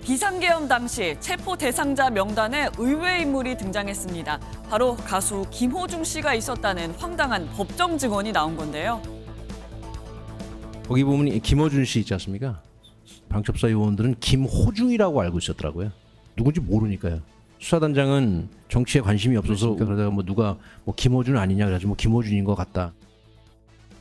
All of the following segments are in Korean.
비상계엄 당시 체포 대상자 명단에 의외 인물이 등장했습니다. 바로 가수 김호중 씨가 있었다는 황당한 법정 증언이 나온 건데요. 거기 보면 김어준 씨 있지 않습니까? 방첩사 요원들은 김호중이라고 알고 있었더라고요. 누군지 모르니까요. 수사단장은 정치에 관심이 없어서 그러다가 뭐 누가 뭐 김호준 아니냐 그래가지고 뭐 김호준인 것 같다.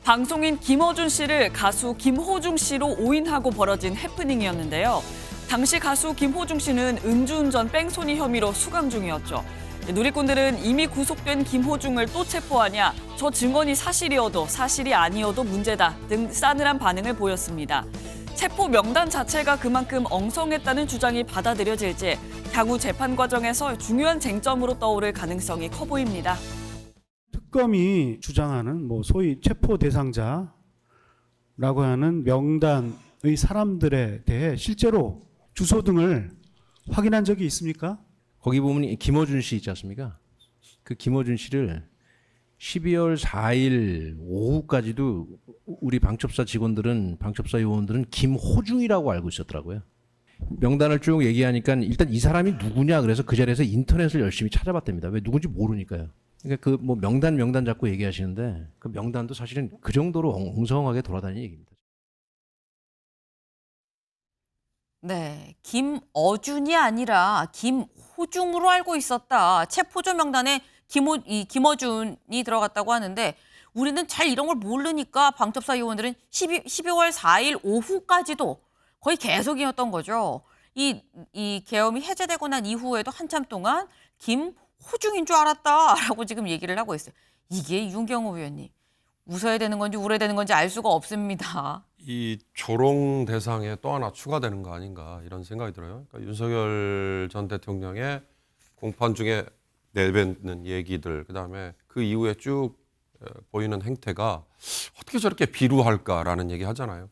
방송인 김어준 씨를 가수 김호중 씨로 오인하고 벌어진 해프닝이었는데요. 당시 가수 김호중 씨는 음주운전 뺑소니 혐의로 수감 중이었죠. 누리꾼들은 이미 구속된 김호중을 또 체포하냐, 저 증언이 사실이어도 사실이 아니어도 문제다 등 싸늘한 반응을 보였습니다. 체포 명단 자체가 그만큼 엉성했다는 주장이 받아들여질지 향후 재판 과정에서 중요한 쟁점으로 떠오를 가능성이 커 보입니다. 특검이 주장하는 뭐 소위 체포 대상자라고 하는 명단의 사람들에 대해 실제로 주소 등을 확인한 적이 있습니까? 거기 보면 김어준 씨 있지 않습니까? 그 김어준 씨를 12월 4일 오후까지도 우리 방첩사 직원들은 방첩사 요원들은 김호중이라고 알고 있었더라고요. 명단을 쭉 얘기하니까 일단 이 사람이 누구냐 그래서 그 자리에서 인터넷을 열심히 찾아봤답니다. 왜 누군지 모르니까요. 그러니까 그 뭐 명단 자꾸 얘기하시는데 그 명단도 사실은 그 정도로 엉성하게 돌아다니는 얘기입니다. 네, 김어준이 아니라 김호중으로 알고 있었다. 체포조 명단에 김어준이 들어갔다고 하는데 우리는 잘 이런 걸 모르니까 방첩사 요원들은 12월 4일 오후까지도 거의 계속이었던 거죠. 이 계엄이 해제되고 난 이후에도 한참 동안 김호중인 줄 알았다라고 지금 얘기를 하고 있어요. 이게 윤경호 의원님, 웃어야 되는 건지 울어야 되는 건지 알 수가 없습니다. 이 조롱 대상에 또 하나 추가되는 거 아닌가 이런 생각이 들어요. 그러니까 윤석열 전 대통령의 공판 중에 내뱉는 얘기들, 그다음에 그 이후에 쭉 보이는 행태가 어떻게 저렇게 비루할까라는 얘기 하잖아요.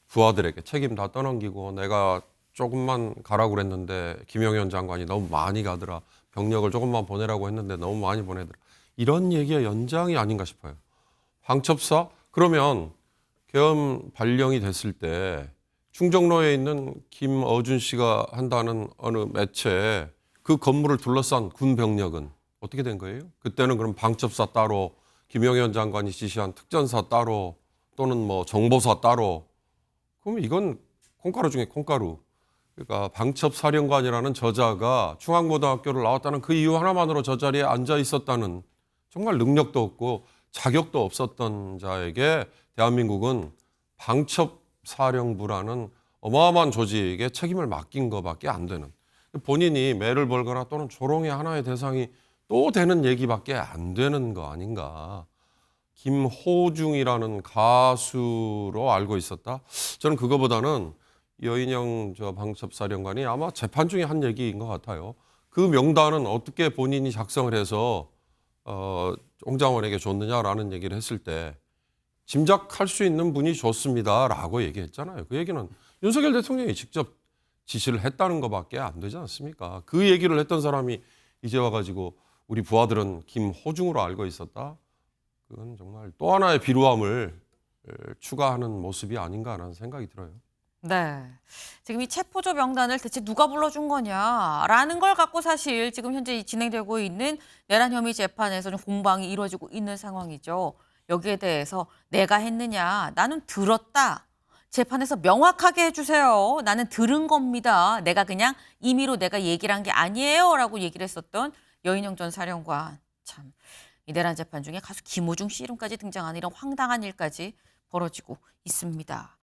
부하들에게 책임 다 떠넘기고 내가 조금만 가라고 그랬는데 김영현 장관이 너무 많이 가더라. 병력을 조금만 보내라고 했는데 너무 많이 보내더라. 이런 얘기의 연장이 아닌가 싶어요. 방첩사? 그러면 계엄 발령이 됐을 때 충정로에 있는 김어준 씨가 한다는 어느 매체에 그 건물을 둘러싼 군 병력은 어떻게 된 거예요? 그때는 그럼 방첩사 따로, 김영현 장관이 지시한 특전사 따로, 또는 뭐 정보사 따로. 그러면 이건 콩가루 중에 콩가루. 그러니까 방첩사령관이라는 저자가 중앙고등학교를 나왔다는 그 이유 하나만으로 저 자리에 앉아 있었다는, 정말 능력도 없고 자격도 없었던 자에게 대한민국은 방첩사령부라는 어마어마한 조직에 책임을 맡긴 것밖에 안 되는, 본인이 매를 벌거나 또는 조롱의 하나의 대상이 또 되는 얘기밖에 안 되는 거 아닌가. 김호중이라는 가수로 알고 있었다. 저는 그거보다는 여인영 저 방첩사령관이 아마 재판 중에 한 얘기인 것 같아요. 그 명단은 어떻게 본인이 작성을 해서 홍장원에게 줬느냐라는 얘기를 했을 때 짐작할 수 있는 분이 줬습니다라고 얘기했잖아요. 그 얘기는 윤석열 대통령이 직접 지시를 했다는 것밖에 안 되지 않습니까? 그 얘기를 했던 사람이 이제 와가지고 우리 부하들은 김호중으로 알고 있었다. 그건 정말 또 하나의 비루함을 추가하는 모습이 아닌가라는 생각이 들어요. 네. 지금 이 체포조 명단을 대체 누가 불러준 거냐라는 걸 갖고 사실 지금 현재 진행되고 있는 내란 혐의 재판에서 좀 공방이 이루어지고 있는 상황이죠. 여기에 대해서 내가 했느냐, 나는 들었다. 재판에서 명확하게 해주세요. 나는 들은 겁니다. 내가 그냥 임의로 내가 얘기를 한 게 아니에요. 라고 얘기를 했었던 여인영 전 사령관. 참, 이 내란 재판 중에 가수 김호중 씨 이름까지 등장하는 이런 황당한 일까지 벌어지고 있습니다.